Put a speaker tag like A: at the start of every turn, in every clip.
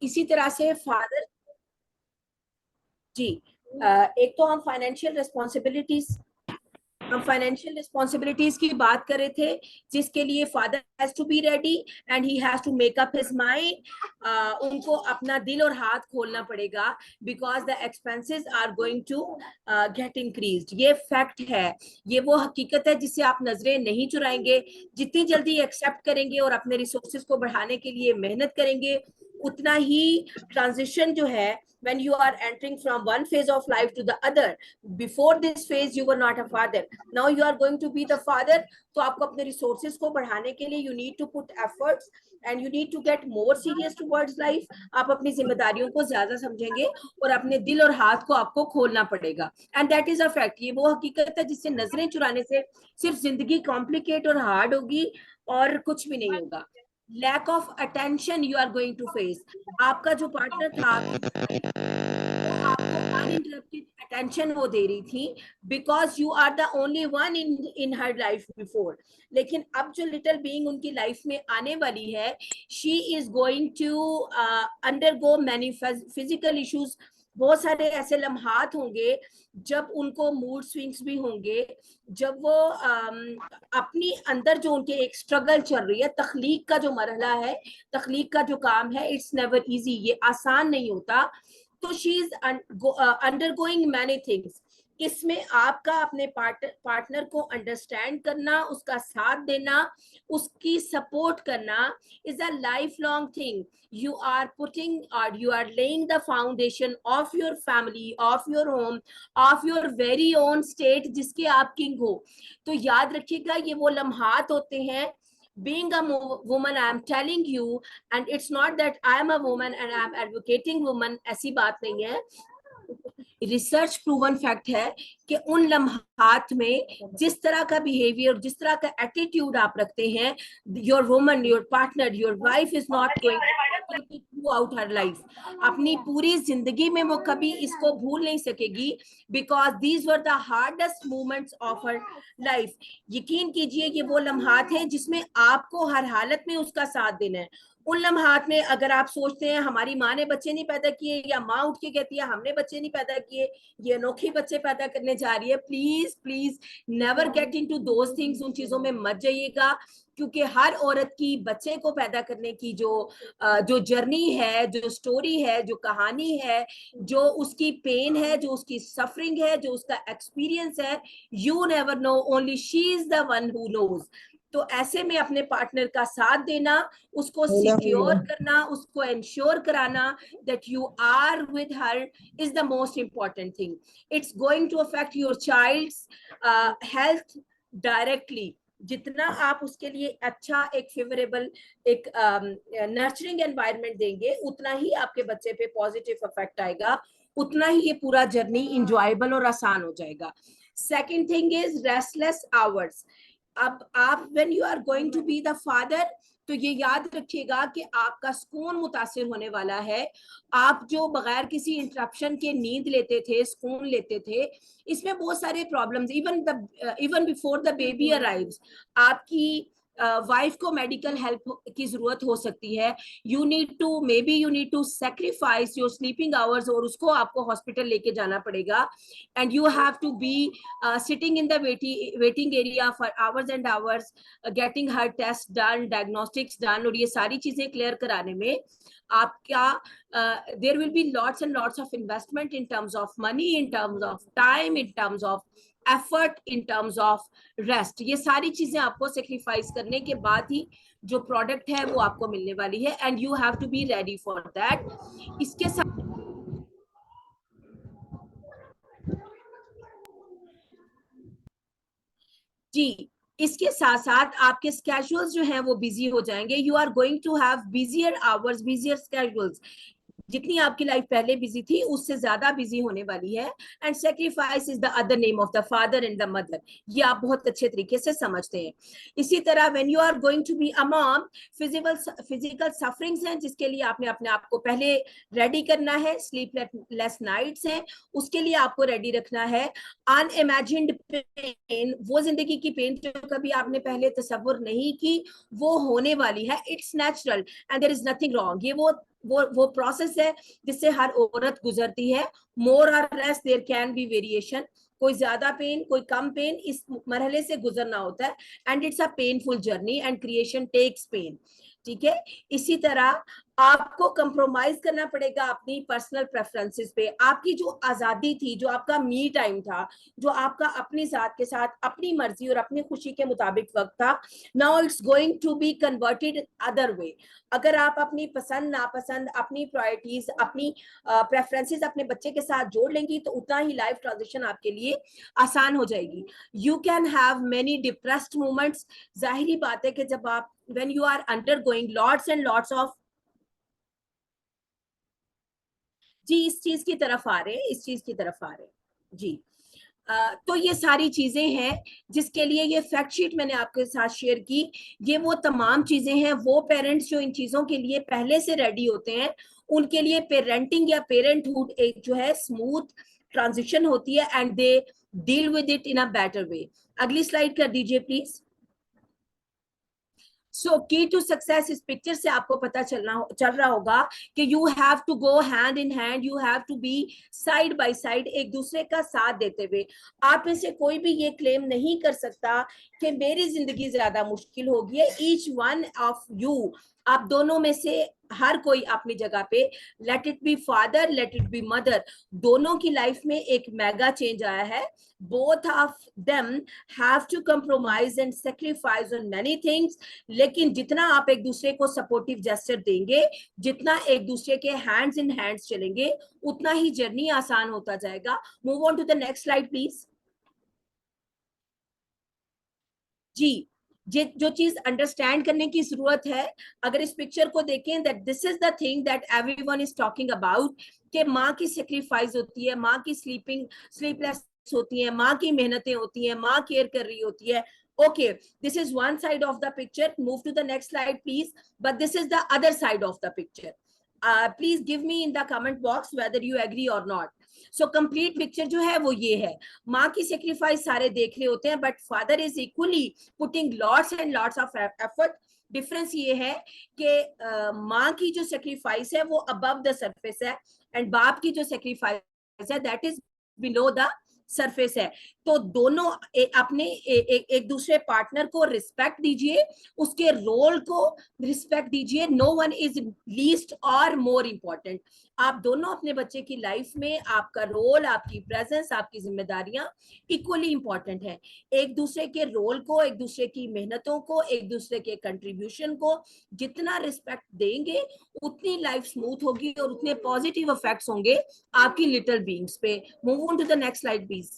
A: इसी तरह से फादर जी, एक तो हम फाइनेंशियल रिस्पॉन्सिबिलिटीज की बात कर रहे थे, जिसके लिए father has to be ready and he has to make up his mind. उनको अपना दिल और हाथ खोलना पड़ेगा, because the expenses are going to get increased. ये फैक्ट है, ये वो हकीकत है जिससे आप नजरें नहीं चुराएंगे। जितनी जल्दी एक्सेप्ट करेंगे और अपने रिसोर्सेज को बढ़ाने के लिए मेहनत करेंगे, उतना ही ट्रांजिशन जो है, when you are entering from one phase of life to the other, before this phase you were not a father, now you are going to be the father, तो आपको अपने रिसोर्सेज को बढ़ाने के लिए you need to put efforts and you need to get more serious towards life। आप अपनी जिम्मेदारियों को ज्यादा समझेंगे और अपने दिल और हाथ को आपको खोलना पड़ेगा, and that is a fact. ये वो हकीकत है जिससे नजरें चुराने से सिर्फ जिंदगी कॉम्प्लिकेट और हार्ड होगी और कुछ भी नहीं होगा। Lack of attention you are going to face. आपका जो पार्टनर था, वो आपको अनइंटरप्टेड अटेंशन वो दे रही थी, because you are the only one in her life before. लेकिन अब जो लिटिल बीइंग उनकी लाइफ में आने वाली है, she is going to undergo many physical issues. बहुत सारे ऐसे लम्हात होंगे जब उनको मूड स्विंग्स भी होंगे, जब वो अपनी अंदर जो उनके एक स्ट्रगल चल रही है, तख्लीक का जो मरहला है, तख्लीक का जो काम है, इट्स नेवर इजी, ये आसान नहीं होता। तो she is undergoing many things. इसमें आपका अपने पार्टनर को अंडरस्टैंड करना, उसका साथ देना, उसकी सपोर्ट करना is a life long thing. you are putting or you are laying the foundation of your family, of your home, of your very own state जिसके आप किंग हो। तो याद रखिएगा, ये वो लम्हात होते हैं। being a woman, I am telling you, and it's not that I am a woman and I am advocating woman, ऐसी बात नहीं है। रिसर्च प्रूवन फैक्ट है कि उन लम्हात में जिस तरह का बिहेवियर, जिस तरह का एटीट्यूड आप रखते हैं, your woman, your partner, your wife is not going through out her life. अपनी पूरी जिंदगी में वो कभी इसको भूल नहीं सकेगी, because these were the hardest moments of her life. यकीन कीजिए, ये वो लम्हात हैं जिसमें आपको हर हालत में उसका साथ देना है। उन लम्हात में अगर आप सोचते हैं हमारी माँ ने बच्चे नहीं पैदा किए, या माँ उठ के कहती है हमने बच्चे नहीं पैदा किए, ये अनोखे बच्चे पैदा करने जा रही है, please please never get into those things. उन चीजों में मत जाइएगा, क्योंकि हर औरत की बच्चे को पैदा करने की जो जर्नी है, जो स्टोरी है, जो कहानी है, जो उसकी पेन है, जो उसकी सफरिंग है, जो उसका एक्सपीरियंस है, you never know, only she is the one who knows. तो ऐसे में अपने पार्टनर का साथ देना, उसको सिक्योर करना, उसको इंश्योर कराना that you are with her is the most important thing. It's going to affect your child's health directly. जितना आप उसके लिए अच्छा एक फेवरेबल, एक नर्चरिंग एनवायरनमेंट देंगे, उतना ही आपके बच्चे पे पॉजिटिव इफेक्ट आएगा, उतना ही ये पूरा जर्नी इंजॉयबल और आसान हो जाएगा। Second thing is restless hours. अब आप when you are going to be the father, तो ये याद रखिएगा कि आपका सुकून मुतासिर होने वाला है। आप जो बगैर किसी इंटरप्शन के नींद लेते थे, सुकून लेते थे, इसमें बहुत सारे problems, even before the baby arrives, आपकी वाइफ को मेडिकल हेल्प की जरूरत हो सकती है। You need to sacrifice your sleeping hours, और उसको आपको हॉस्पिटल लेके जाना पड़ेगा, and you have to be sitting in the waiting area for hours and hours, getting her tests done, diagnostics done, और ये सारी चीजें क्लियर कराने में आपका there will be lots and lots of investment in terms of money, in terms of time, in terms of effort, in terms of rest। ये सारी चीजें आपको सेक्रीफाइस करने के बाद ही जो प्रोडक्ट है वो आपको मिलने वाली है, and you have to be ready for that. इसके साथ जी, इसके साथ साथ आपके स्केड्यूल्स जो हैं वो बिजी हो जाएंगे। You are going to have busier hours, busier schedules. जितनी आपकी लाइफ पहले बिजी थी, उससे ज्यादा बिजी होने वाली है। And sacrifice is the other name of the father and the mother, ये आप बहुत अच्छे तरीके से समझते हैं। इसी तरह when you are going to be a mom, physical sufferings हैं जिसके लिए आपने अपने आप को पहले रेडी करना है। स्लीपलेस नाइट्स हैं, उसके लिए आपको रेडी रखना है। अनइमेजिन्ड पेन, वो जिंदगी की पेन जो कभी आपने पहले तसव्वुर नहीं की, वो होने वाली है। It's natural and there is nothing wrong. ये वो वो प्रोसेस है जिससे हर औरत गुजरती है. More or less there can be variation, कोई ज्यादा पेन कोई कम पेन, इस मरहले से गुजरना होता है. And it's a painful journey and creation takes pain. ठीक है. इसी तरह आपको कंप्रोमाइज करना पड़ेगा अपनी पर्सनल प्रेफरेंसेस पे. आपकी जो आजादी थी, जो आपका मी टाइम था, जो आपका अपनी जात के साथ अपनी मर्जी और अपनी खुशी के मुताबिक वक्त था, now it's going to be converted other way. अगर आप अपनी पसंद नापसंद, अपनी प्रायोरिटीज, अपनी प्रेफरेंसेस अपने बच्चे के साथ जोड़ लेंगी तो उतना ही लाइफ ट्रांजिशन आपके लिए आसान हो जाएगी. You can have many depressed moments. जाहिरी बात है कि जब आप when you are undergoing lots and lots of, जी इस चीज की तरफ आ रहे हैं, इस चीज की तरफ आ रहे हैं जी. तो ये सारी चीजें हैं जिसके लिए ये फैक्ट शीट मैंने आपके साथ शेयर की. ये वो तमाम चीजें हैं. वो पेरेंट्स जो इन चीजों के लिए पहले से रेडी होते हैं, उनके लिए पेरेंटिंग या पेरेंटहुड एक जो है स्मूथ ट्रांजिशन होती है and they deal with it in a better way. अगली स्लाइड कर दीजिए प्लीज. सो की टू सक्सेस, इस पिक्चर से आपको पता चल रहा होगा कि you have to go hand in hand, you have to be side by side, एक दूसरे का साथ देते हुए. आप में से कोई भी ये क्लेम नहीं कर सकता कि मेरी जिंदगी ज्यादा मुश्किल होगी. ईच वन ऑफ यू, आप दोनों में से हर कोई अपनी जगह पे, let it be father, let it be mother, दोनों की लाइफ में एक मेगा चेंज आया है. Both of them have to compromise and sacrifice on many things. लेकिन जितना आप एक दूसरे को सपोर्टिव जेस्चर देंगे, जितना एक दूसरे के हैंड्स इन हैंड्स चलेंगे, उतना ही जर्नी आसान होता जाएगा. Move on to the next slide please. जी, जो चीज अंडरस्टैंड करने की जरूरत है, अगर इस पिक्चर को देखें, that this is the thing that everyone is talking about, कि माँ की सेक्रीफाइस होती है, माँ की स्लीपलेस होती है, माँ की मेहनतें होती हैं, माँ केयर कर रही होती है. Okay, this is one side of the picture. Move to the next slide, please. But this is the other side of the picture. Please give me in the comment box whether you agree or not. So complete picture जो है वो ये है. माँ की sacrifice सारे देख रहे होते हैं, but father is equally putting lots and lots of effort. Difference ये है कि माँ की जो सेक्रीफाइस है वो अबव द सरफेस है, एंड बाप की जो सेक्रीफाइस है that is below the surface है. तो दोनों अपने एक दूसरे पार्टनर को रिस्पेक्ट दीजिए, उसके रोल को रिस्पेक्ट दीजिए. नो वन इज लीस्ट और मोर इम्पोर्टेंट. आप दोनों अपने बच्चे की लाइफ में, आपका रोल, आपकी प्रेजेंस, आपकी जिम्मेदारियां इक्वली इंपॉर्टेंट है. एक दूसरे के रोल को, एक दूसरे की मेहनतों को, एक दूसरे के कंट्रीब्यूशन को जितना रिस्पेक्ट देंगे, उतनी लाइफ स्मूथ होगी और उतने पॉजिटिव इफेक्ट्स होंगे आपकी लिटिल बीइंग्स पे. Move on to the next slide please.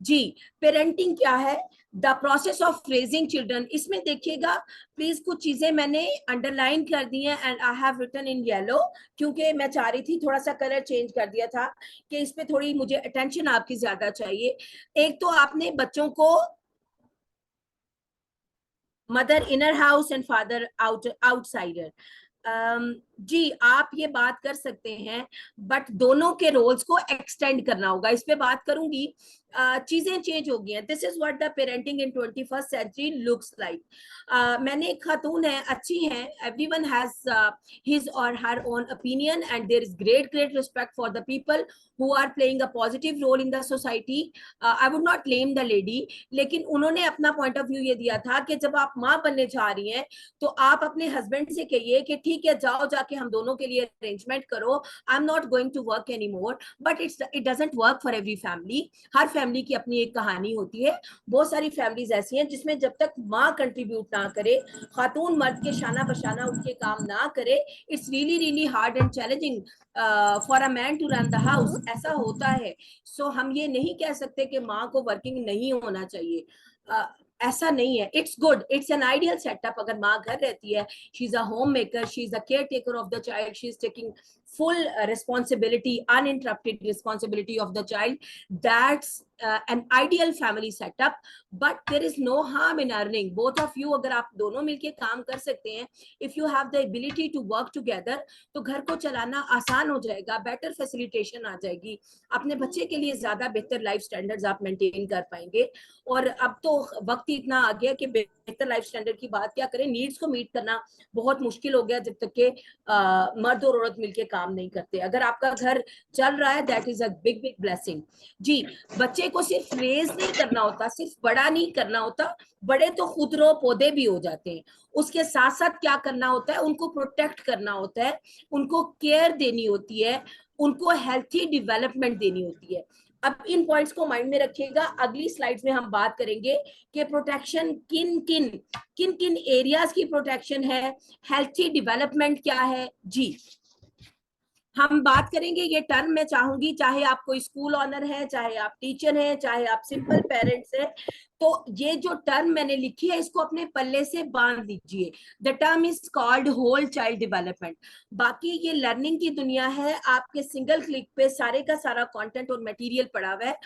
A: जी, पेरेंटिंग क्या है, the process of raising children. इसमें देखिएगा प्लीज, कुछ चीजें मैंने अंडरलाइन कर दी हैं and I have written in yellow, क्योंकि मैं चाह रही थी थोड़ा सा कलर चेंज कर दिया था कि इस पे थोड़ी मुझे अटेंशन आपकी ज्यादा चाहिए. एक तो आपने बच्चों को mother inner house and father outsider. जी, आप ये बात कर सकते हैं, बट दोनों के रोल्स को एक्सटेंड करना होगा. इस पे बात करूंगी. चीजें चेंज हो गई हैं. This is what the parenting in 21st century looks like. मैंने एक खातून है, अच्छी है, everyone has his or her own opinion and there is great respect for the people who are playing a positive role in the society. I would not blame the lady, लेकिन उन्होंने अपना point of view ये दिया था कि जब आप माँ बनने जा रही हैं तो आप अपने हस्बैंड से कहिए कि ठीक है, जाओ जाके हम दोनों के लिए अरेंजमेंट करो, I am not going to work any more. But it doesn't work for every family. हर फैमिली की अपनी एक कहानी होती है. बहुत सारी फैमिलीज ऐसी हैं जिसमें जब तक माँ कंट्रीब्यूट ना करे, खातून मर्द के शाना बशाना उठ के काम ना करे, it's really hard and challenging for a man to run the house. ऐसा होता है. सो हम ये नहीं कह सकते कि माँ को वर्किंग नहीं होना चाहिए. ऐसा नहीं है. It's good, it's an ideal setup. अगर माँ घर रहती है, she is a home maker, she is a care taker of the child, she is taking full responsibility, uninterrupted responsibility of the child, that's an ideal family setup. But there is no harm in earning. Both of you, अगर आप दोनों मिलके काम कर सकते हैं, if you have the ability to work together, तो घर को चलाना आसान हो जाएगा, बेटर फैसिलिटेशन आ जाएगी, अपने बच्चे के लिए ज्यादा बेहतर लाइफ स्टैंडर्ड्स आप मेंटेन कर पाएंगे। और अब तो वक्त इतना आ गया कि बेहतर लाइफ स्टैंडर्ड की बात क्या करें, नीड्स को मीट करना बहुत मुश्किल हो गया जब तक के मर्द और औरत मिलके काम नहीं करते। अगर आपका घर चल रहा है, that is a big big blessing. जी, बच्चे को सिर्फ रेज नहीं करना होता, सिर्फ बड़ा नहीं करना होता, बड़े तो खुदरो पौधे भी हो जाते हैं। उसके साथ साथ क्या करना होता है, उनको प्रोटेक्ट करना होता है, उनको केयर देनी होती है, उनको हेल्थी डेवलपमेंट देनी होती है। अब इन पॉइंट्स को माइंड में रखिएगा, अगली स्लाइड्स में हम बात करेंगे कि प्रोटेक्शन किन किन एरियाज की प्रोटेक्शन है, हेल्थी डेवलपमेंट क्या है। जी, हम बात करेंगे, ये टर्म मैं चाहूंगी, चाहे आप कोई स्कूल ऑनर है, चाहे आप टीचर हैं, चाहे आप सिंपल पेरेंट्स हैं, तो ये जो टर्म मैंने लिखी है इसको अपने पल्ले से बांध लीजिए। The term is called whole child development. बाकी ये लर्निंग की दुनिया है, आपके सिंगल क्लिक पे सारे का सारा कंटेंट और मटेरियल पड़ा हुआ है।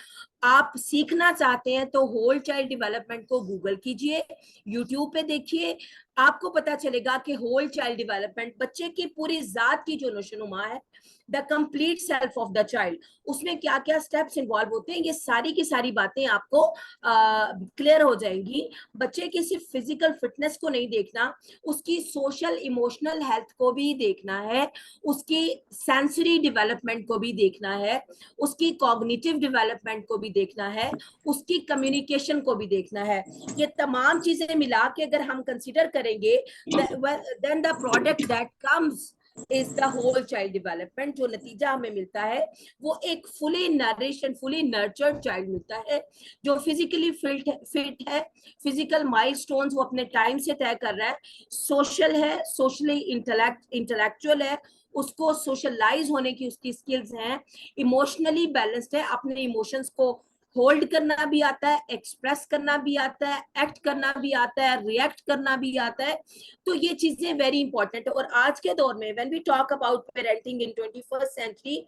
A: आप सीखना चाहते हैं तो होल चाइल्ड डेवलपमेंट को गूगल कीजिए, यूट्यूब पे देखिए, आपको पता चलेगा कि होल चाइल्ड डेवलपमेंट बच्चे की पूरी जात की जो नशोनुमा है, the complete self of the child, उसमें क्या क्या स्टेप्स इन्वॉल्व होते हैं, ये सारी की सारी बातें आपको क्लियर हो जाएंगी। बच्चे की सिर्फ फिजिकल फिटनेस को नहीं देखना, उसकी सोशल इमोशनल हेल्थ को भी देखना है, उसकी सेंसरी डेवलपमेंट को भी देखना है, उसकी कॉग्निटिव डेवलपमेंट को भी देखना है, उसकी कम्युनिकेशन को भी देखना है। ये तमाम चीजें मिला के अगर हम कंसीडर करेंगे, then the product that comes is the whole child development. जो नतीजा हमें मिलता है वो एक fully nourished and fully nurtured child मिलता है, जो फिजिकली फिट है, फिजिकल माइलस्टोन्स वो अपने टाइम से तय कर रहा है, सोशल है, सोशली इंटेलेक्चुअल है, उसको सोशलाइज होने की उसकी स्किल्स हैं, इमोशनली बैलेंस्ड है, अपने इमोशंस को होल्ड करना भी आता है, एक्सप्रेस करना भी आता है, एक्ट करना भी आता है, रिएक्ट करना भी आता है। तो ये चीजें वेरी इंपॉर्टेंट है। और आज के दौर में when we talk about parenting in 21st century,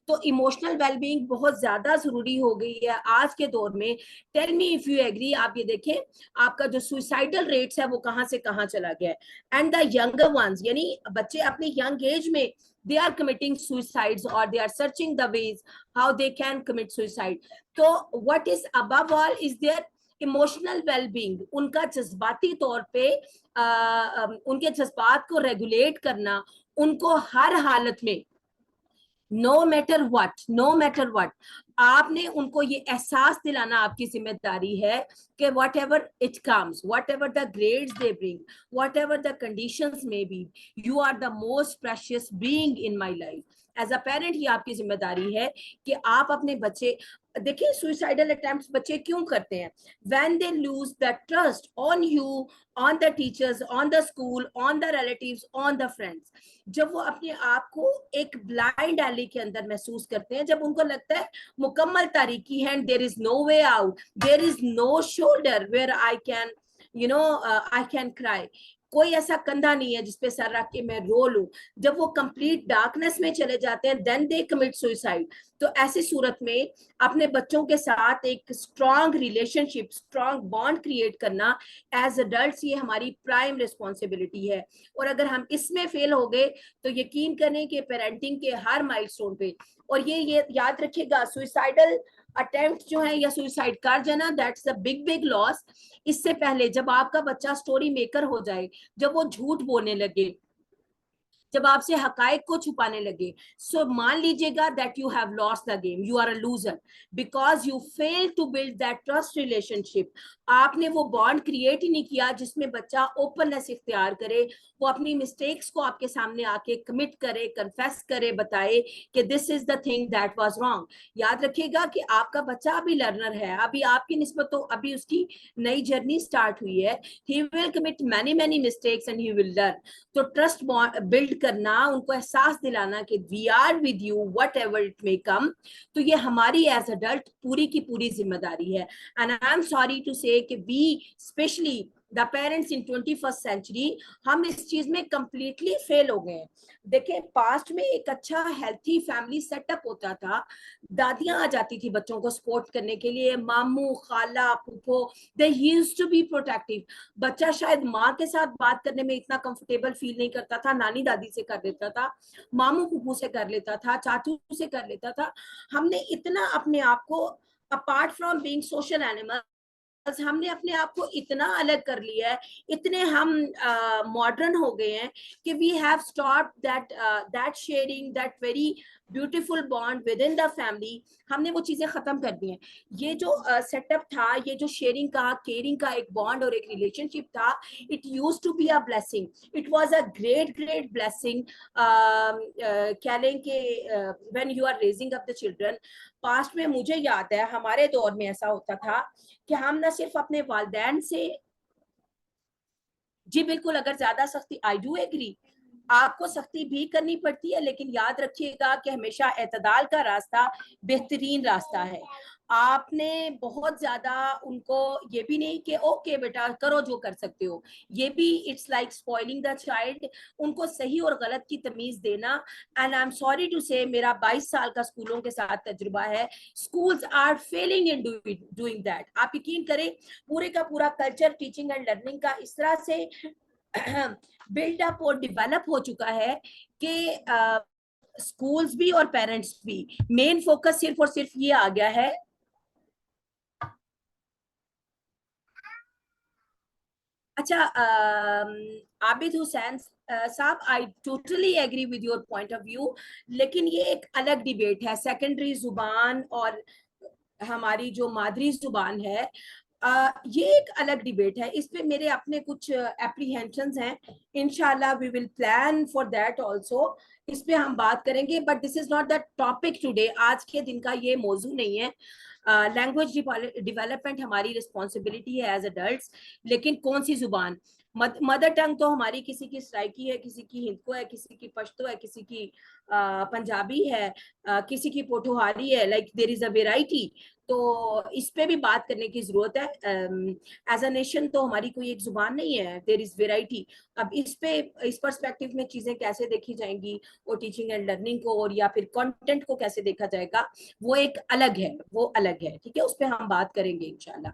A: तो इमोशनल वेलबींग बहुत ज्यादा जरूरी हो गई है आज के दौर में। Tell me if you agree. आप ये देखें, आपका जो सुसाइडल रेट्स है वो कहां से कहां चला गया है। एंड द यंगर वंस, यानी बच्चे अपनी यंग एज में they are committing suicides or they are searching the ways how they can commit suicide. तो what is above all is their emotional wellbeing, उनका जज्बाती तौर पे उनके जज्बात को रेगुलेट करना, उनको हर हालत में नो मैटर व्हाट आपने उनको ये एहसास दिलाना आपकी जिम्मेदारी है कि whatever it comes, whatever the grades they bring, whatever the conditions may be, you are the most precious being in my life. As a parent ये आपकी जिम्मेदारी है कि आप अपने बच्चे, देखिए सुइसाइडल अटेम्प्ट्स बच्चे क्यों करते हैं, when they lose the trust on you, on the teachers, on the school, on the relatives, on the friends. जब वो अपने आप को एक ब्लाइंड एली के अंदर महसूस करते हैं, जब उनको लगता है मुकम्मल तारीकी है, there is no way out, there is no shoulder where I can I can cry, कोई ऐसा कंधा नहीं है जिसपे सर रख के मैं रो लूं, जब वो कंप्लीट डार्कनेस में चले जाते हैं, देन दे कमिट सुसाइड। तो ऐसी सूरत में अपने बच्चों के साथ एक strong relationship, strong bond create करना एज अडल्ट्स, ये हमारी प्राइम रिस्पॉन्सिबिलिटी है। और अगर हम इसमें फेल हो गए तो यकीन करें कि पेरेंटिंग के हर माइलस्टोन पे, और ये याद रखिएगा, सुइसाइडल अटेम्प्ट जो है या सुइसाइड कर जाना, that's a big big loss. इससे पहले जब आपका बच्चा स्टोरी मेकर हो जाए, जब वो झूठ बोलने लगे, जब आपसे हकायक को छुपाने लगे, सो मान लीजिएगा that you have lost the game, you are a loser, because you fail to build that trust relationship. आपने वो बॉन्ड क्रिएट ही नहीं किया जिसमें बच्चा ओपननेस इख्तियार करे, वो अपनी मिस्टेक्स को आपके सामने आके कमिट करे, कन्फेस करे, बताए कि this is the thing that was wrong. याद रखिएगा कि आपका बच्चा अभी लर्नर है, अभी आपकी निस्बत तो अभी उसकी नई जर्नी स्टार्ट हुई है, he will commit many many mistakes and he will learn. तो ट्रस्ट बिल्ड करना, उनको एहसास दिलाना कि we are with you whatever it may come, तो ये हमारी एज अडल्ट पूरी की पूरी जिम्मेदारी है। And I am sorry to say कि we specially the parents in 21st century, हम इस चीज में कंप्लीटली फेल हो गए हैं। देखें, पास्ट में एक अच्छा हेल्थी फैमिली सेटअप होता था। दादियां आ जाती थी बच्चों को सपोर्ट करने के लिए, मामू, खाला, फूफो, they used to be protective. बच्चा शायद माँ के साथ बात करने में इतना कंफर्टेबल फील नहीं करता था, नानी दादी से कर लेता था, मामू फूफू से कर लेता था, चाचू से कर लेता था। हमने इतना अपने आप को, apart from being social animal, हमने अपने आप को इतना अलग कर लिया है, इतने हम मॉडर्न हो गए हैं कि we have stop that sharing, that very beautiful bond within the family. हमने वो चीजें खत्म कर दी हैं। ये जो सेटअप था, ये जो शेयरिंग का, केयरिंग का एक बॉन्ड और एक रिलेशनशिप था, it used to be a blessing, it was a great great blessing. कह लें कि when you are raising up the children. Past में मुझे याद है, हमारे दौर में ऐसा होता था कि हम ना सिर्फ अपने वालिदैन से, जी बिल्कुल, अगर ज्यादा सख्ती, आई डू एग्री, आपको सख्ती भी करनी पड़ती है, लेकिन याद रखिएगा कि हमेशा एतदाल का रास्ता बेहतरीन रास्ता है। आपने बहुत ज्यादा उनको ये भी नहीं कि ओके बेटा करो जो कर सकते हो, ये भी it's like spoiling the child. उनको सही और गलत की तमीज देना। And I am sorry to say, मेरा 22 साल का स्कूलों के साथ तजुर्बा है, schools are failing in doing that. आप यकीन करें, पूरे का पूरा कल्चर टीचिंग एंड लर्निंग का इस तरह से बिल्डअप और डेवलप हो चुका है कि स्कूल्स भी और पेरेंट्स भी, मेन फोकस सिर्फ और सिर्फ ये आ गया है। अच्छा, आबिद हुसैन साहब, I totally agree with your point of view, लेकिन ये एक अलग डिबेट है। सेकेंडरी जुबान और हमारी जो मादरी जुबान है, ये एक अलग डिबेट है। इस पे मेरे अपने कुछ एप्रीहेंशंस हैं। इंशाल्लाह we will plan for that also, इस पे हम बात करेंगे, but this is not the topic today. आज के दिन का ये मौजू नहीं है। लैंग्वेज डेवलपमेंट हमारी रिस्पॉन्सिबिलिटी है एज अडल्ट्स, लेकिन कौन सी जुबान, मदर टंग तो हमारी किसी की सराइकी है, किसी की हिंदको है, किसी की पश्तो है, किसी की पंजाबी है, किसी की पोठोहारी है, like there is a variety. तो इस पे भी बात करने की जरूरत है। एज अ नेशन तो हमारी कोई एक जुबान नहीं है, देयर इज वेराइटी। अब इस पे, इस पर्सपेक्टिव में चीजें कैसे देखी जाएंगी, और टीचिंग एंड लर्निंग को और या फिर कंटेंट को कैसे देखा जाएगा, वो एक अलग है, वो अलग है, ठीक है, उस पर हम बात करेंगे इंशाल्लाह।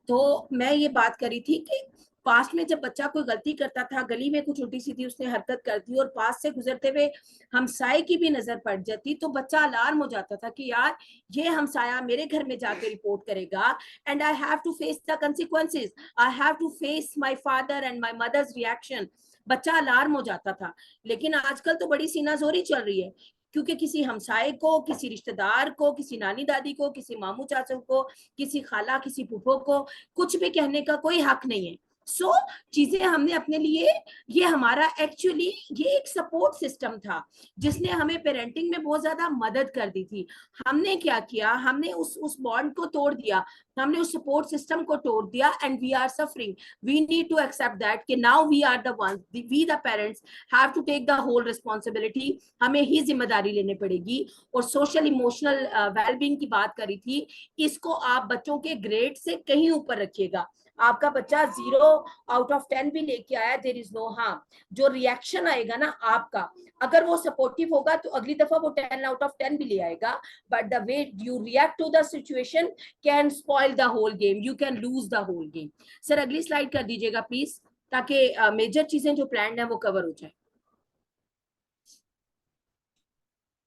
A: तो मैं ये बात करी थी कि पास्ट में जब बच्चा कोई गलती करता था, गली में कुछ उल्टी सीधी उसने हरकत कर दी और पास से गुजरते हुए हमसाए की भी नजर पड़ जाती, तो बच्चा अलार्म हो जाता था कि यार ये हमसाया मेरे घर में जाके रिपोर्ट करेगा, and I have to face the consequences, I have to face my father and my mother's reaction. बच्चा अलार्म हो जाता था। लेकिन आजकल तो बड़ी सीनाजोरी चल रही है, क्योंकि किसी हमसाए को, किसी रिश्तेदार को, किसी नानी दादी को, किसी मामू चाचू को, किसी खाला, किसी फूफो को कुछ भी कहने का कोई हक नहीं है। सो चीजें हमने अपने लिए, ये हमारा एक्चुअली ये एक सपोर्ट सिस्टम था जिसने हमें पेरेंटिंग में बहुत ज्यादा मदद कर दी थी। हमने क्या किया, हमने उस बॉन्ड को तोड़ दिया, हमने उस सपोर्ट सिस्टम को तोड़ दिया, and we are suffering. We need to accept that कि now we are the ones, we the parents have to take the whole responsibility. हमें ही जिम्मेदारी लेनी पड़ेगी। और सोशल इमोशनल वेलबींग की बात करी थी, इसको आप बच्चों के ग्रेड से कहीं ऊपर रखिएगा। आपका बच्चा 0 आउट ऑफ 10 भी लेके आया, देयर इज नो हार्म। जो रिएक्शन आएगा ना आपका, अगर वो सपोर्टिव होगा तो अगली दफा वो 10 आउट ऑफ 10 भी ले आएगा, but the way you react to the situation can spoil the whole game, you can lose the whole game. Sir अगली स्लाइड कर दीजिएगा प्लीज, ताकि मेजर चीजें जो प्लान है वो कवर हो जाए।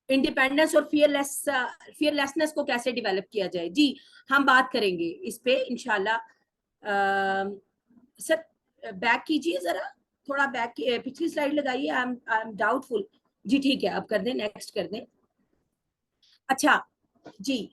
A: इंडिपेंडेंस और फियरलेसनेस को कैसे डेवलप किया जाए, जी हम बात करेंगे इस पे इंशाल्लाह। सर बैक कीजिए जरा, थोड़ा बैक, पिछली स्लाइड लगाइए। I am doubtful. जी ठीक है, अब कर दें, नेक्स्ट कर दें। अच्छा जी,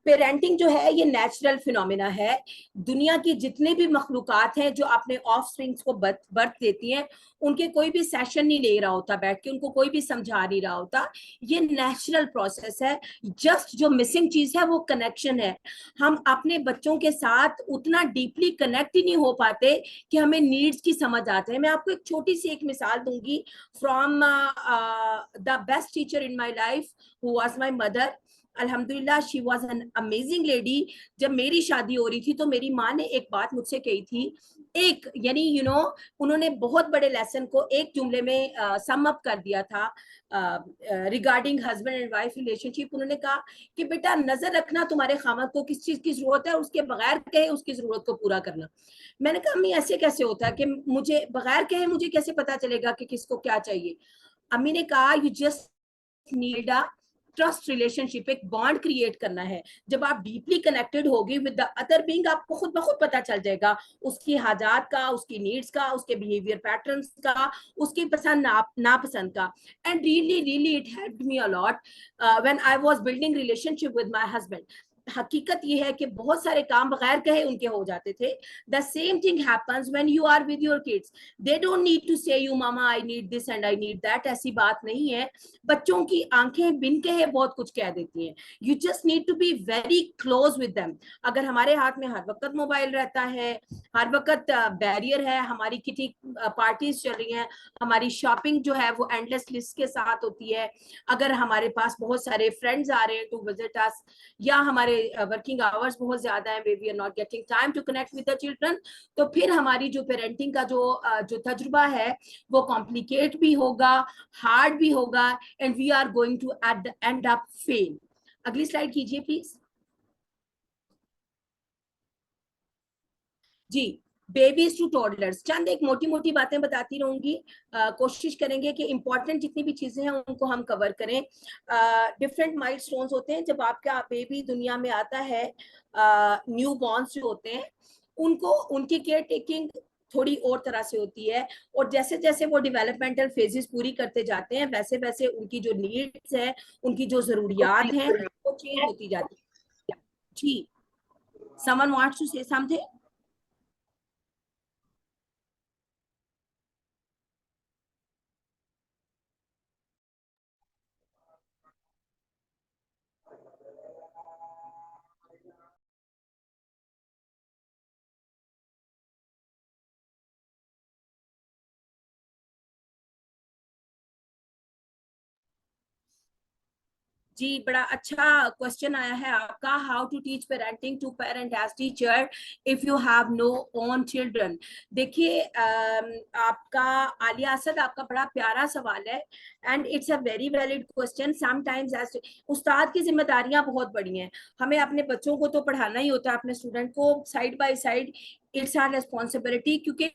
A: पेरेंटिंग जो है ये नेचुरल फिनोमिना है। दुनिया की जितने भी मखलूकात हैं जो अपने ऑफ स्प्रिंग्स को बर्थ देती हैं, उनके कोई भी सेशन नहीं ले रहा होता बैठ के, उनको कोई भी समझा नहीं रहा होता। ये नेचुरल प्रोसेस है। जस्ट जो मिसिंग चीज है वो कनेक्शन है। हम अपने बच्चों के साथ उतना डीपली कनेक्ट ही नहीं हो पाते कि हमें नीड्स की समझ आते हैं। मैं आपको एक छोटी सी एक मिसाल दूंगी from the best teacher in my life who was my mother. अल्हम्दुलिल्लाह she was an amazing lady. जब मेरी शादी हो रही थी तो मेरी माँ ने एक बात मुझसे कही थी, एक यानी उन्होंने बहुत बड़े लेसन को एक जुमले में सम अप कर दिया था regarding husband and wife relationship. उन्होंने कहा कि बेटा नजर रखना तुम्हारे खामद को किस चीज की जरूरत है, उसके बगैर कहे उसकी जरूरत को पूरा करना। मैंने कहा अम्मी ऐसे कैसे होता है कि मुझे बगैर कहे मुझे कैसे पता चलेगा कि किसको क्या चाहिए। अम्मी ने कहा you just need a trust relationship, एक बॉन्ड क्रिएट करना है। जब आप डीपली कनेक्टेड होगी विद द अदर बीइंग, आपको खुद ब खुद पता चल जाएगा उसकी हाजात का, उसकी नीड्स का, उसके बिहेवियर पैटर्न्स का, उसकी पसंद नापसंद का। And really really it helped me a lot when I was building relationship with my husband. हकीकत ये है कि बहुत सारे काम बगैर कहे उनके हो जाते थे। The same thing happens when you are with your kids. They don't need to say you mama I need this and I need that, ऐसी बात नहीं है। बच्चों की आंखें बिन कहे बहुत कुछ कह देती हैं। You just need to be very close with them. अगर हमारे हाथ में हर वक्त मोबाइल रहता है, हर वक्त बैरियर है, हमारी किटी पार्टीज चल रही हैं, हमारी शॉपिंग जो है वो एंडलेस लिस्ट के साथ होती है, अगर हमारे पास बहुत सारे फ्रेंड्स आ रहे हैं टू विजिट अस, या हमारे वर्किंग आवर्स बहुत ज्यादा है, we are not getting time to connect with the children, तो फिर हमारी जो पेरेंटिंग का जो तजुर्बा है वो कॉम्प्लिकेट भी होगा, हार्ड भी होगा, and we are going to at the end up fail. अगली स्लाइड कीजिए प्लीज जी। बेबीज टू टॉडलर्स, चंद एक मोटी मोटी बातें बताती रहूंगी। कोशिश करेंगे कि इंपॉर्टेंट जितनी भी चीजें हैं उनको हम कवर करें। डिफरेंट माइलस्टोन्स होते हैं जब आपका बेबी दुनिया में आता है। न्यू बॉर्न्स जो होते हैं उनको उनकी केयर टेकिंग थोड़ी और तरह से होती है, और जैसे जैसे वो डेवलपमेंटल फेजेस पूरी करते जाते हैं वैसे वैसे उनकी जो नीड्स है, उनकी जो जरूरियात हैं वो चेंज होती जाती है जी। Someone wants to say something? जी बड़ा अच्छा क्वेश्चन आया है आपका, how to teach parenting to parent as teacher if you have no own children. देखिए आपका आलिया असद, आपका बड़ा प्यारा सवाल है and it's a very valid question. Sometimes as उस्ताद की जिम्मेदारियां बहुत बड़ी हैं, हमें अपने बच्चों को तो पढ़ाना ही होता है, अपने स्टूडेंट को side by side it's our responsibility, क्योंकि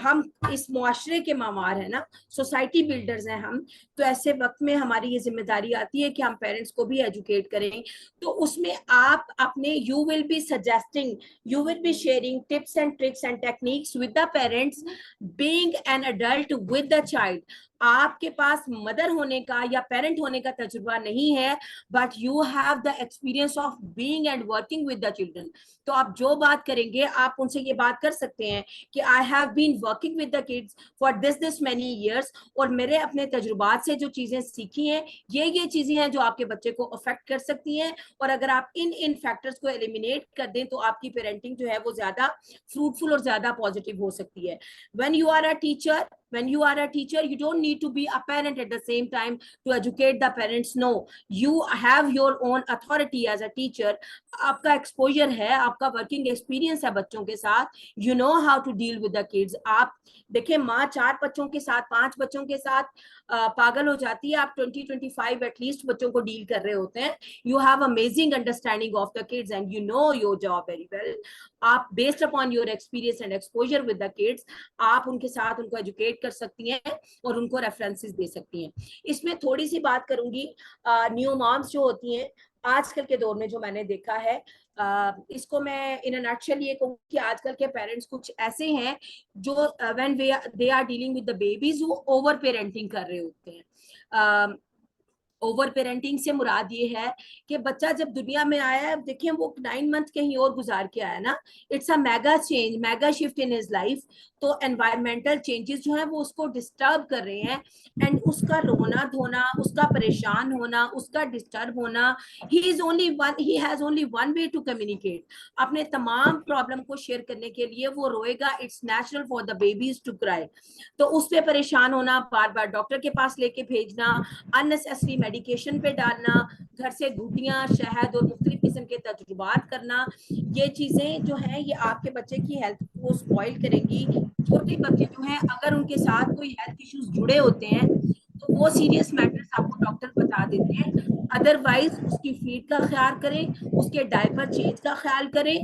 A: हम इस मुआशरे के मामार है ना, सोसाइटी बिल्डर्स हैं हम। तो ऐसे वक्त में हमारी ये जिम्मेदारी आती है कि हम पेरेंट्स को भी एजुकेट करें। तो उसमें आप अपने you will be suggesting, you will be sharing tips and tricks and techniques with the parents being an adult with the child. आपके पास मदर होने का या पेरेंट होने का तजुर्बा नहीं है, but you have the experience of being and working with the children. तो आप जो बात करेंगे आप उनसे ये बात कर सकते हैं कि I have been working with the kids for this many years, और मेरे अपने तजुर्बात से जो चीजें सीखी हैं ये चीजें हैं जो आपके बच्चे को अफेक्ट कर सकती हैं। और अगर आप इन फैक्टर्स को एलिमिनेट कर दें तो आपकी पेरेंटिंग जो है वो ज्यादा फ्रूटफुल और ज्यादा पॉजिटिव हो सकती है। When you are a teacher, when you are a teacher you don't need to be a parent at the same time to educate the parents, no, you have your own authority as a teacher। आपका exposure है, आपका working experience है बच्चों के साथ, you know how to deal with the kids. आप देखिए माँ 4 बच्चों के साथ 5 बच्चों के साथ पागल हो जाती है, आप 20-25 एटलीस्ट बच्चों को डील कर रहे होते हैं। You have amazing understanding of the kids and you know your job very well. आप based upon your experience and exposure with the kids आप उनके साथ उनको एजुकेट कर सकती हैं और उनको रेफरेंसेस दे सकती हैं। इसमें थोड़ी सी बात करूंगी, न्यू मॉम्स जो होती हैं आजकल के दौर में जो मैंने देखा है, इसको मैं इन अ नटशेल ये कहूँ कि आजकल के पेरेंट्स कुछ ऐसे हैं जो when they are dealing with the babies वो ओवर पेरेंटिंग कर रहे होते हैं। ओवर पेरेंटिंग से मुराद ये है कि बच्चा जब दुनिया में आया है, देखिए वो 9 मंथ कहीं और गुजार के आया ना, it's a mega change, mega shift in his life. तो एनवायरमेंटल चेंजेस जो है वो उसको डिस्टर्ब कर रहे हैं, एंड उसका रोना धोना, उसका परेशान होना, उसका डिस्टर्ब होना, he has only one way to communicate. अपने तमाम प्रॉब्लम को शेयर करने के लिए वो रोएगा, it's natural for the babies to cry. तो उस पर परेशान होना, बार बार डॉक्टर के पास लेके भेजना, अननेसेसरी मेडिकेशन पे डालना, घर से घुटियां, शहद और मुख्तलिफ किस्म के तजुर्बात करना, ये चीजें जो हैं ये आपके बच्चे की हेल्थ को स्पॉइल करेंगी। छोटे बच्चे जो हैं अगर उनके साथ कोई हेल्थ इश्यूज जुड़े होते हैं तो वो सीरियस मैटर्स आपको डॉक्टर बता देते हैं। अदरवाइज उसकी फीड का ख्याल करें, उसके डायपर चेंज का ख्याल करें,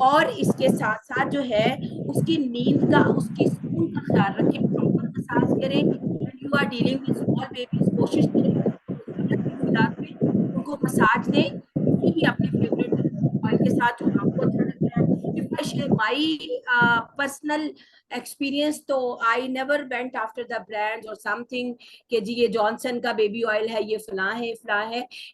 A: और इसके साथ साथ जो है उसकी नींद का, उसकी सुकून का ख्याल रखें, प्रॉपर मसाज करें। When you are dealing with small babies, कोशिश करें उनको मसाज दें, किसी भी अपने फेवरेट ऑयल के साथ जो आपको अच्छा लगता है। If I share my personal experience, तो I never went after the brands और समथिंग कि जी ये जॉनसन का बेबी ऑयल है, ये फला है।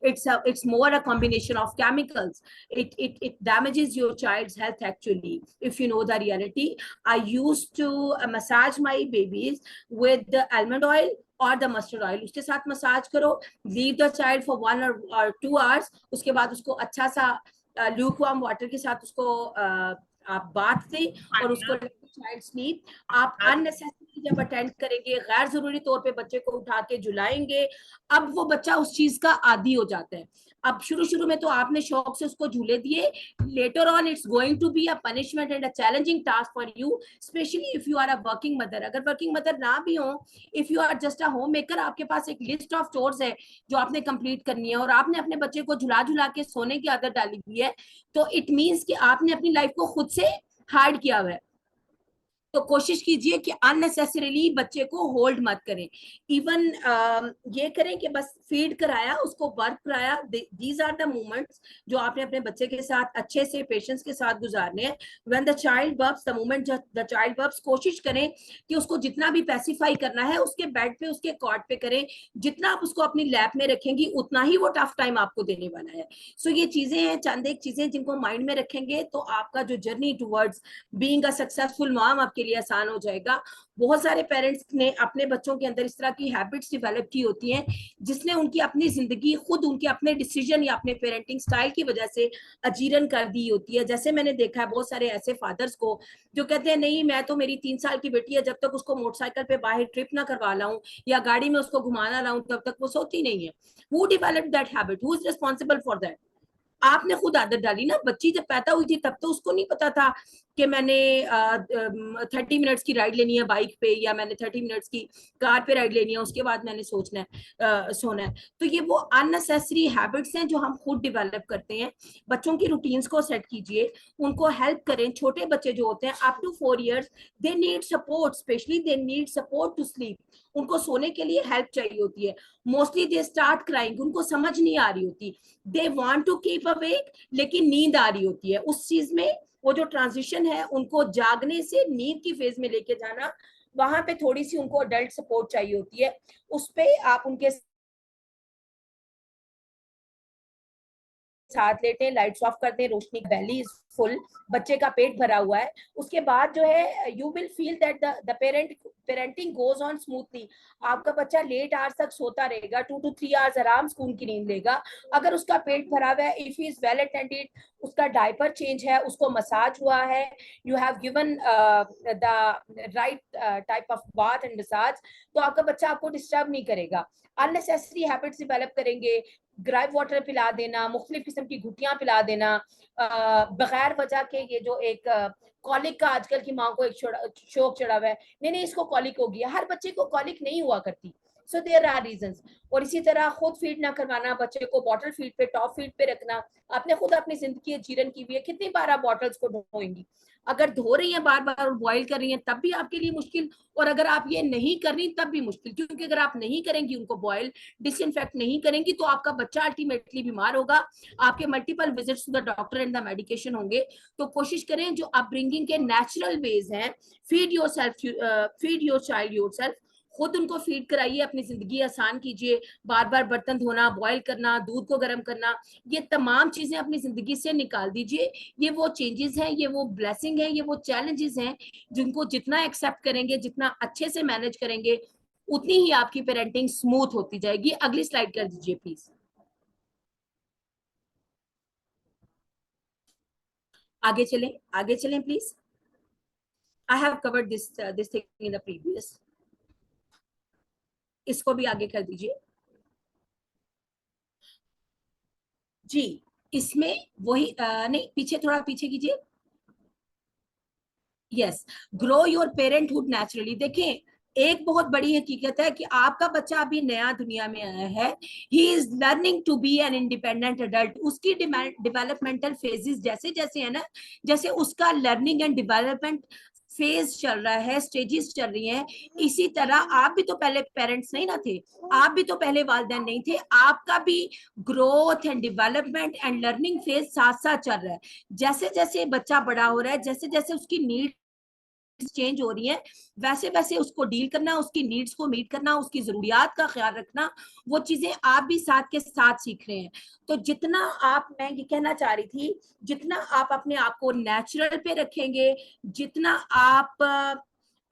A: It's more a combination of chemicals. It damages your child's health actually, if you know the reality. I used to massage my babies with the almond oil और the mustard oil, उसके साथ massage करो, leave the child for 1 or 2 hours, उसके बाद उसको अच्छा सा Luke warm water के साथ उसको आप बाथ दें और उसको चाइल्ड स्लीप। आप अननेसेसरी जब अटेंड करेंगे, गैर जरूरी तौर पे बच्चे को उठा के झुलाएंगे, अब वो बच्चा उस चीज का आदी हो जाता है। अब शुरू शुरू में तो आपने शौक से उसको झूले दिए, later on it's going to be a punishment and a challenging task for you, specially if you are a working mother. अगर वर्किंग मदर ना भी हो, if you are just a home maker, आपके पास एक लिस्ट ऑफ चोर्स है जो आपने कंप्लीट करनी है और आपने अपने बच्चे को झुला झुला के सोने की आदत डाली हुई है, तो इट मीन्स कि आपने अपनी लाइफ को खुद से हार्ड किया हुआ है। तो कोशिश कीजिए कि अननेसेसरीली बच्चे को होल्ड मत करें। इवन ये करें कि बस फीड कराया, उसको बर्प कराया। दीज आर द मोमेंट्स जो आपने अपने बच्चे के साथ अच्छे से पेशेंस के साथ गुजारने हैं। When the child burps, the moment the child burps, कोशिश करें कि उसको जितना भी पैसिफाई करना है उसके बेड पे, उसके कॉट पे करें। जितना आप उसको अपनी लैप में रखेंगी उतना ही वो टफ टाइम आपको देने वाला है। सो ये चीजें हैं, चंद एक चीजें जिनको माइंड में रखेंगे तो आपका जो journey towards being a successful mom आपके लिए आसान हो जाएगा। बहुत सारे पेरेंट्स ने अपने बच्चों के अंदर इस तरह की हैबिट्स डेवलप की होती हैं जिसने उनकी अपनी जिंदगी खुद उनके अपने डिसीजन या अपने पेरेंटिंग स्टाइल की वजह से अजीरन कर दी होती है। जैसे मैंने देखा है बहुत सारे ऐसे फादर्स को जो कहते हैं नहीं, मैं तो, मेरी 3 साल की बेटी है, जब तक उसको मोटरसाइकिल पे बाहर ट्रिप ना करवा लाऊं या गाड़ी में उसको घुमाना लाऊं तब तक वो सोती नहीं है। Who developed that habit? Who is responsible for that? आपने खुद आदत डाली ना। बच्ची जब पैदा हुई थी तब तो उसको नहीं पता था कि मैंने 30 मिनट्स की राइड लेनी है बाइक पे या मैंने 30 मिनट्स की कार पे राइड लेनी है, उसके बाद मैंने सोचना है सोना है। तो ये वो अननेसेसरी हैबिट्स हैं जो हम खुद डेवलप करते हैं। बच्चों की रूटीन्स को सेट कीजिए, उनको हेल्प करें। छोटे बच्चे जो होते हैं up to 4 years, they need support, specially they need support to sleep. उनको सोने के लिए हेल्प चाहिए होती है। मोस्टली दे स्टार्ट क्राइंग, उनको समझ नहीं आ रही होती, they want to keep awake लेकिन नींद आ रही होती है। उस चीज में वो जो ट्रांजिशन है, उनको जागने से नींद की फेज में लेके जाना, वहां पे थोड़ी सी उनको अडल्ट सपोर्ट चाहिए होती है। उस पे आप उनके साथ लेटे, लाइट्स ऑफ कर दें, रोशनी, बेली इज फुल, बच्चे का पेट भरा हुआ है, उसके बाद जो है you will feel that the parenting goes on smoothly. आपका बच्चा लेट आवर्स तक सोता रहेगा, 2 to 3 hours आराम सुकून की नींद लेगा। अगर उसका पेट भरा हुआ है, if he is well attended, उसका डायपर चेंज है, उसको मसाज हुआ है, you have given the right type of bath and massage, तो आपका बच्चा आपको डिस्टर्ब नहीं करेगा। अननेसेसरी हैबिट्स डेवलप करेंगे, ग्राइप वाटर पिला देना, मुख्तलिफ किस्म की घुटियां पिला देना, बगैर वजह के ये जो एक कॉलिक का आजकल की माँ को एक शौक चढ़ा हुआ है, नहीं नहीं इसको कॉलिक हो गया। हर बच्चे को कॉलिक नहीं हुआ करती, सो देयर आर रीजंस। और इसी तरह खुद फीड ना करवाना, बच्चे को बॉटल फीड पे, टॉप फीड पे रखना। आपने खुद अपनी जिंदगी जीरन की हुई है, कितनी बार आप बॉटल्स को धोएंगी? अगर धो रही हैं बार बार और बॉईल कर रही हैं तब भी आपके लिए मुश्किल, और अगर आप ये नहीं कर रही तब भी मुश्किल, क्योंकि अगर आप नहीं करेंगी उनको बॉयल, डिसइंफेक्ट नहीं करेंगी, तो आपका बच्चा अल्टीमेटली बीमार होगा, आपके multiple visits to the doctor and the medication होंगे। तो कोशिश करें जो अपब्रिंगिंग के नेचुरल वेज हैं, feed yourself, feed your child yourself, खुद उनको फीड कराइए, अपनी जिंदगी आसान कीजिए। बार बार बर्तन धोना, बॉयल करना, दूध को गर्म करना, ये तमाम चीजें अपनी जिंदगी से निकाल दीजिए। ये वो चेंजेस हैं, ये वो ब्लेसिंग है, ये वो चैलेंजेस हैं जिनको जितना एक्सेप्ट करेंगे, जितना अच्छे से मैनेज करेंगे, उतनी ही आपकी पेरेंटिंग स्मूथ होती जाएगी। अगली स्लाइड कर दीजिए प्लीज। आगे चलें please. I have covered this thing in the previous. इसको भी आगे कर दीजिए। जी, इसमें वही नहीं, पीछे थोड़ा पीछे कीजिए। Yes, grow your parenthood naturally. देखें, एक बहुत बड़ी हकीकत है कि आपका बच्चा अभी नया दुनिया में आया है, he is learning to be an independent adult. उसकी डेवलपमेंटल फेजेस जैसे जैसे है ना, जैसे उसका लर्निंग एंड डेवलपमेंट फेज चल रहा है, स्टेजेस चल रही हैं, इसी तरह आप भी तो पहले पेरेंट्स नहीं ना थे, आप भी तो पहले वालिदैन नहीं थे, आपका भी growth and development and learning phase साथ साथ चल रहा है। जैसे जैसे बच्चा बड़ा हो रहा है, जैसे जैसे उसकी नीड चेंज हो रही है, वैसे वैसे उसको डील करना, उसकी नीड्स को मीट करना, उसकी जरूरियात का ख्याल रखना, वो चीजें आप भी साथ के साथ सीख रहे हैं। तो जितना आप, मैं ये कहना चाह रही थी, जितना आप अपने आप को नेचुरल पे रखेंगे, जितना आप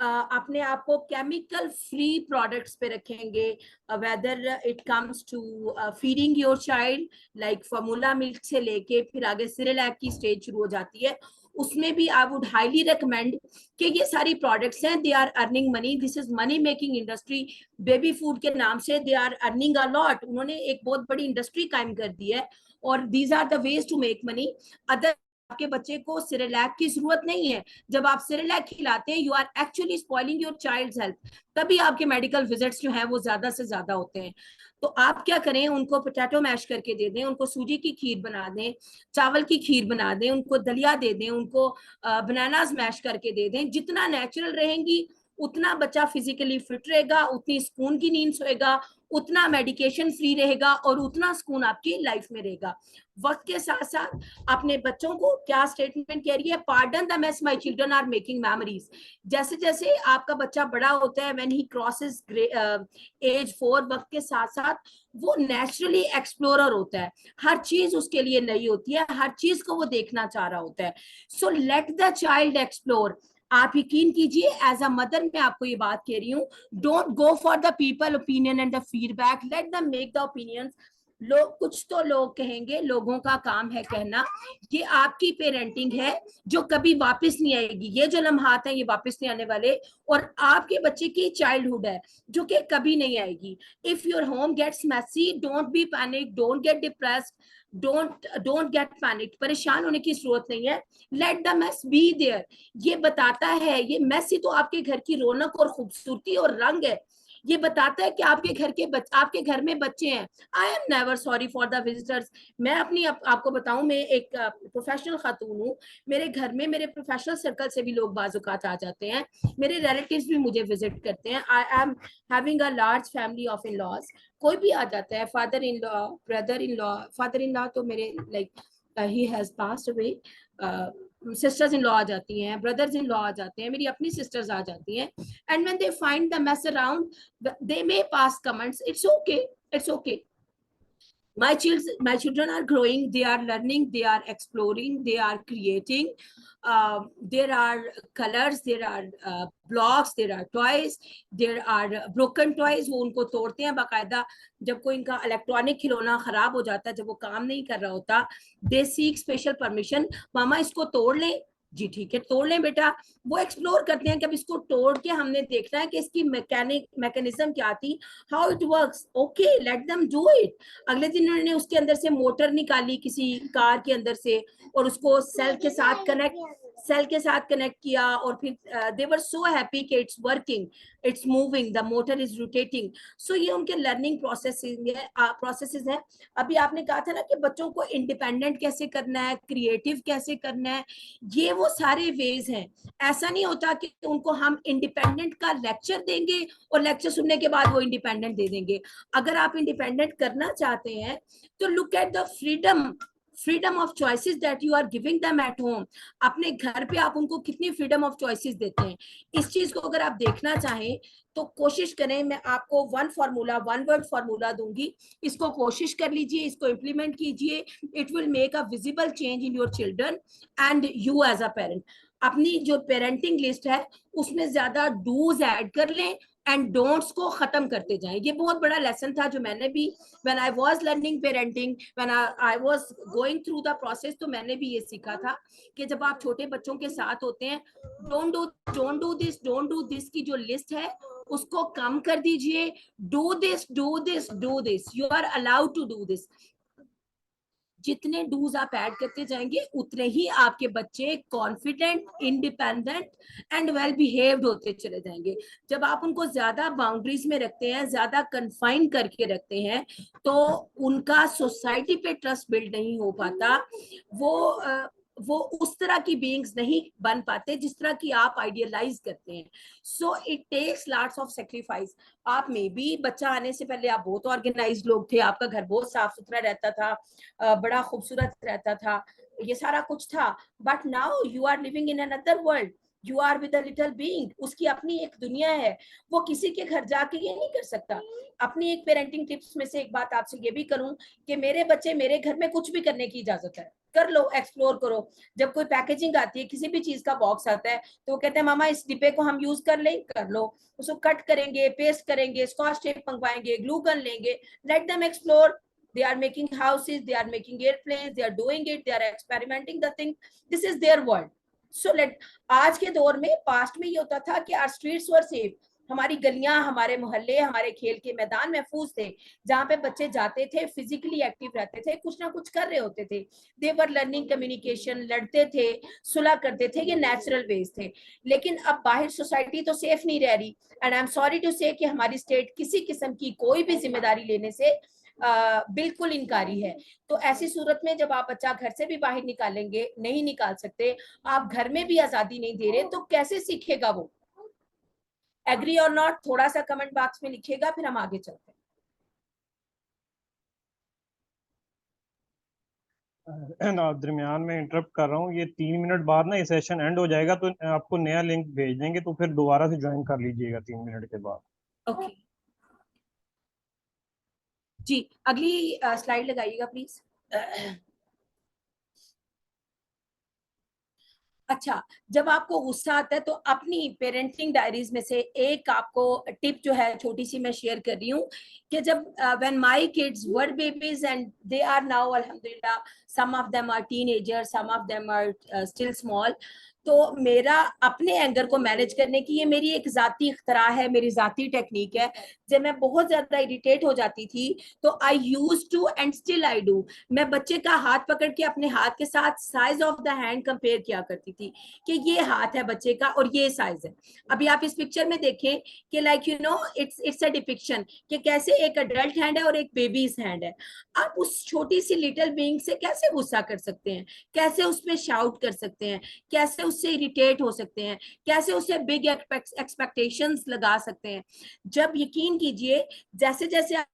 A: अपने आप को केमिकल फ्री प्रोडक्ट्स पे रखेंगे, whether it comes to feeding your child, like formula milk से लेके फिर आगे सिरेलैक की स्टेज शुरू हो जाती है, उसमें भी आई वुड हाईली रिकमेंड कि ये सारी प्रोडक्ट्स हैं, they are earning money, this is money making industry. Baby food के नाम से they are earning a lot, उन्होंने एक बहुत बड़ी इंडस्ट्री कायम कर दी है, और these are the ways to make money. Other, आपके बच्चे को सिरेलैक की जरूरत नहीं है, जब आप सिरेलैक खिलाते हैं you are actually spoiling your child's health, तभी आपके मेडिकल विजिट्स जो है वो ज्यादा से ज्यादा होते हैं। तो आप क्या करें, उनको पोटैटो मैश करके दे दें, उनको सूजी की खीर बना दें, चावल की खीर बना दें, उनको दलिया दे दें, उनको बनानास मैश करके दे दें। जितना नेचुरल रहेंगी उतना बच्चा फिजिकली फिट रहेगा, उतनी सुकून की नींद सोएगा, उतना मेडिकेशन फ्री रहेगा, और उतना सुकून आपकी लाइफ में रहेगा। वक्त के साथ साथ अपने बच्चों को, क्या स्टेटमेंट कह रही है, pardon the mess my children are making memories. जैसे जैसे आपका बच्चा बड़ा होता है, व्हेन ही क्रॉसेस एज 4, वक्त के साथ साथ वो नेचुरली एक्सप्लोरर होता है, हर चीज उसके लिए नई होती है, हर चीज को वो देखना चाह रहा होता है। So let the child explore. आप यकीन कीजिए, एज अ मदर मैं आपको ये बात कह रही हूँ, don't go for the people opinion and the feedback, let them make the opinions. लोग, कुछ तो लोग कहेंगे, लोगों का काम है कहना, ये आपकी पेरेंटिंग है जो कभी वापस नहीं आएगी, ये जो लम्हात है ये वापस नहीं आने वाले, और आपके बच्चे की चाइल्डहुड है जो कि कभी नहीं आएगी। If your home gets messy, don't be panic, don't get depressed, don't get panic, परेशान होने की जरूरत नहीं है। Let the mess be there. ये बताता है, ये मेस ही तो आपके घर की रौनक और खूबसूरती और रंग है, ये बताता है कि आपके घर के आपके घर में बच्चे हैं। I am never sorry for the visitors. मैं अपनी आपको बताऊं, मैं एक प्रोफेशनल खातून हूँ, मेरे घर में मेरे प्रोफेशनल सर्कल से भी लोग बाजुकात आ जाते हैं, मेरे रिलेटिव्स भी मुझे विजिट करते हैं। I am having a large family of in laws, कोई भी आ जाता है, father in law, brother in law, father in law तो मेरे like he has passed away, sisters in law आ जाती हैं, ब्रदर्स इन लॉ आ जाते हैं, मेरी अपनी सिस्टर्स आ जाती हैं, and when they find the mess around they may pass comments, it's okay, it's okay. My children are growing, they are learning, they are exploring, they are creating. There are colors, there are blocks, there are toys, there are broken toys, वो उनको तोड़ते हैं बाकायदा। जब कोई इनका electronic खिलौना खराब हो जाता है, जब वो काम नहीं कर रहा होता, दे सीक स्पेशल परमिशन, मामा इसको तोड़ लें, जी ठीक है तोड़ लें बेटा। वो एक्सप्लोर करते हैं कि अब इसको तोड़ के हमने देखना है कि इसकी मैकेनिज्म क्या थी, how it works, okay let them do it. अगले दिन उन्होंने उसके अंदर से मोटर निकाली किसी कार के अंदर से, और उसको सेल के साथ कनेक्ट किया, और फिर दे वर सो हैप्पी कि it's working, it's moving, the motor is rotating. So ये उनके लर्निंग प्रोसेसेस है। अभी आपने कहा था ना कि बच्चों को इंडिपेंडेंट कैसे करना है, क्रिएटिव कैसे करना है, ये वो सारे वेज हैं। ऐसा नहीं होता कि उनको हम इंडिपेंडेंट का लेक्चर देंगे और लेक्चर सुनने के बाद वो इंडिपेंडेंट दे देंगे। अगर आप इंडिपेंडेंट करना चाहते हैं तो look at the freedom of choices that you are giving them at home. अपने घर पे आप उनको कितनी फ्रीडम ऑफ चॉइसेस देते हैं, इस चीज को अगर आप देखना चाहें तो कोशिश करें, मैं आपको वन वर्ड फार्मूला दूंगी, इसको कोशिश कर लीजिए, इसको इम्प्लीमेंट कीजिए, it will make a visible change in your children and you as a parent. अपनी जो पेरेंटिंग लिस्ट है उसमें ज्यादा डूज ऐड कर लें एंड डोंट्स को खत्म करते जाएं। ये बहुत बड़ा लेसन था जो मैंने भी, when I was learning parenting, when I was going through the process, तो मैंने भी ये सीखा था कि जब आप छोटे बच्चों के साथ होते हैं, डोंट डू दिस की जो लिस्ट है उसको कम कर दीजिए, do this, you are allowed to do this. जितने डूज आप ऐड करते जाएंगे उतने ही आपके बच्चे confident, independent and well behaved होते चले जाएंगे। जब आप उनको ज्यादा बाउंड्रीज में रखते हैं, ज्यादा कन्फाइन करके रखते हैं, तो उनका सोसाइटी पे ट्रस्ट बिल्ड नहीं हो पाता। वो वो उस तरह की बीइंग्स नहीं बन पाते जिस तरह की आप आइडियलाइज करते हैं। So it takes lots of sacrifice. आप में भी बच्चा आने से पहले आप बहुत ऑर्गेनाइज लोग थे, आपका घर बहुत साफ सुथरा रहता था, बड़ा खूबसूरत रहता था, ये सारा कुछ था। But now you are living in another world, you are with a little being, उसकी अपनी एक दुनिया है, वो किसी के घर जाके ये नहीं कर सकता। अपनी एक पेरेंटिंग टिप्स में से एक बात आपसे ये भी करूं कि मेरे बच्चे मेरे घर में कुछ भी करने की इजाजत है, कर लो, एक्सप्लोर करो। जब कोई पैकेजिंग आती है, किसी भी चीज का बॉक्स आता है, तो वो कहते हैं मामा इस डिब्बे को हम यूज कर लें, कर लो, उसको कट करेंगे, पेस्ट करेंगे, स्कॉच टेप मंगवाएंगे, ग्लू गन लेंगे, let them explore. They are making houses, they are making airplanes, they are doing it, they are experimenting the thing, this is their world. So let, आज के दौर में, past में ये होता था कि our streets were safe, हमारी गलियां, हमारे मोहल्ले, हमारे खेल के मैदान महफूज थे, जहाँ पे बच्चे जाते थे, फिजिकली एक्टिव रहते थे, कुछ ना कुछ कर रहे होते थे, दे वर लर्निंग कम्युनिकेशन, लड़ते थे, सुलह करते थे, ये नेचुरल वेज थे। लेकिन अब बाहर सोसाइटी तो सेफ नहीं रह रही, and I am sorry to say कि हमारी स्टेट किसी किस्म की कोई भी जिम्मेदारी लेने से बिल्कुल इनकारी है। तो ऐसी सूरत में जब आप बच्चा घर से भी बाहर निकालेंगे, नहीं निकाल सकते, आप घर में भी आजादी नहीं दे रहे, तो कैसे सीखेगा वो? एग्री और नॉट थोड़ा सा कमेंट बॉक्स में लिखिएगा, फिर हम आगे चलते हैं।
B: दरमियान में इंटरप्ट कर रहा हूँ, ये 3 मिनट बाद ना ये सेशन एंड हो जाएगा, तो आपको नया लिंक भेज देंगे, तो फिर दोबारा से ज्वाइन कर लीजिएगा 3 मिनट के बाद।
A: ओके जी, अगली स्लाइड लगाइएगा प्लीज। अच्छा, जब आपको गुस्सा आता है तो अपनी पेरेंटिंग डायरीज में से एक आपको टिप जो है छोटी सी मैं शेयर कर रही हूँ कि जब when my kids were babies and they are now अल्हम्दुलिल्लाह, some of them are teenager, some of them are still small, तो मेरा अपने एंगर को मैनेज करने की ये मेरी एक जाती इख्तरा है, मेरी जाती टेक्निक है। जब मैं बहुत ज्यादा इरिटेट हो जाती थी तो I use to and still I do, मैं बच्चे का हाथ पकड़ के अपने हाथ के साथ size of the hand compare किया करती थी कि ये हाथ है बच्चे का और ये साइज है। अभी आप इस पिक्चर में देखें कि like you know it's a depiction कि कैसे एक अडल्ट हैंड है और एक बेबीज हैंड है। आप उस छोटी सी लिटिल बीइंग से कैसे गुस्सा कर सकते हैं, कैसे उस पर शाउट कर सकते हैं, कैसे उससे इरिटेट हो सकते हैं, कैसे उससे बिग एक्सपेक्टेशंस लगा सकते हैं। जब यकीन कीजिए जैसे जैसे आप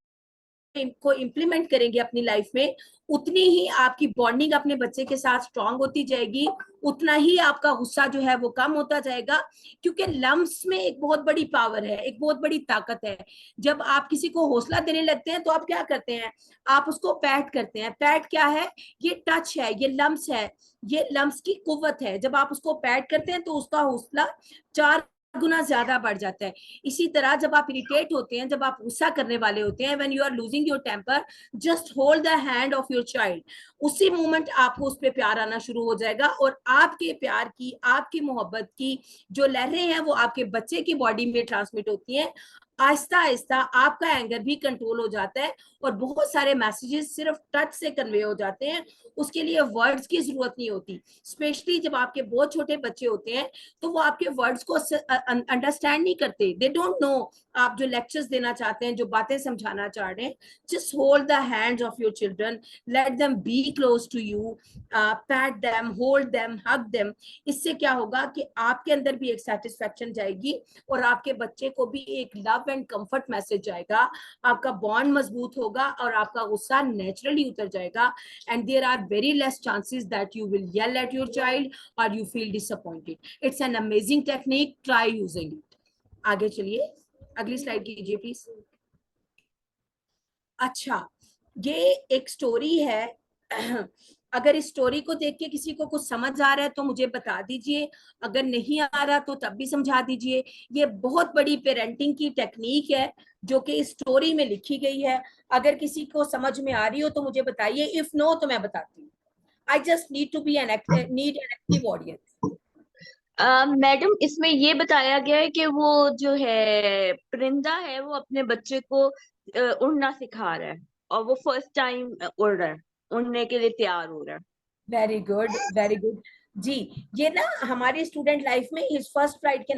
A: को इम्प्लीमेंट करेंगे अपनी लाइफ में, उतनी ही आपकी बॉन्डिंग अपने बच्चे के साथ स्ट्रांग होती जाएगी, उतना ही आपका गुस्सा जो है वो कम होता जाएगा। क्योंकि लम्स में एक बहुत बड़ी पावर है, एक बहुत बड़ी ताकत है। जब आप किसी को हौसला देने लगते हैं तो आप क्या करते हैं, आप उसको पैट करते हैं। पैट क्या है? ये टच है, ये लम्स है, ये लम्स की कुव्वत है। जब आप उसको पैट करते हैं तो उसका हौसला 4 गुना ज्यादा बढ़ जाता है। इसी तरह जब आप इरिटेट होते हैं, जब आप गुस्सा करने वाले होते हैं, when you are losing your temper, just hold the hand of your child. उसी मोमेंट आपको उस पर प्यार आना शुरू हो जाएगा और आपके प्यार की, आपकी मोहब्बत की जो लहरें हैं वो आपके बच्चे की बॉडी में ट्रांसमिट होती हैं। आहिस्ता आहिस्ता आपका एंगर भी कंट्रोल हो जाता है और बहुत सारे मैसेजेस सिर्फ टच से कन्वे हो जाते हैं। उसके लिए वर्ड्स की जरूरत नहीं होती। स्पेशली जब आपके बहुत छोटे बच्चे होते हैं तो वो आपके वर्ड्स को अंडरस्टैंड नहीं करते, दे डोंट नो आप जो लेक्चर्स देना चाहते हैं, जो बातें समझाना चाह रहे हैं। Just hold the hands of your children, let them be close to you, pat them, hold them, hug them. इससे क्या होगा कि आपके अंदर भी एक सेटिस्फेक्शन जाएगी और आपके बच्चे को भी एक लव एंड कंफर्ट मैसेज जाएगा। आपका बॉन्ड मजबूत होगा और आपका गुस्सा नेचुरली उतर जाएगा, and there are very less chances that you will yell at your child और you feel disappointed. It's an amazing technique, try using it. आगे चलिए, अगली स्लाइड कीजिए प्लीज। अच्छा, ये एक स्टोरी है। अगर इस स्टोरी को देख के किसी को कुछ समझ आ रहा है तो मुझे बता दीजिए, अगर नहीं आ रहा तो तब भी समझा दीजिए। ये बहुत बड़ी पेरेंटिंग की टेक्निक है जो कि इस स्टोरी में लिखी गई है। अगर किसी को समझ में आ रही हो तो मुझे बताइए, इफ नो तो मैं बताती हूँ। I just need to be an active audience.
C: Madam, इसमें ये बताया गया है कि वो जो है परिंदा है वो अपने बच्चे को उड़ना सिखा रहा है और वो फर्स्ट टाइम उड़ रहा है। उड़ने के लिए तैयार हो रहा है।
A: Very good, very good. जी, ये ना हमारी स्टूडेंट लाइफ में इस फर्स्ट फ्लाइट के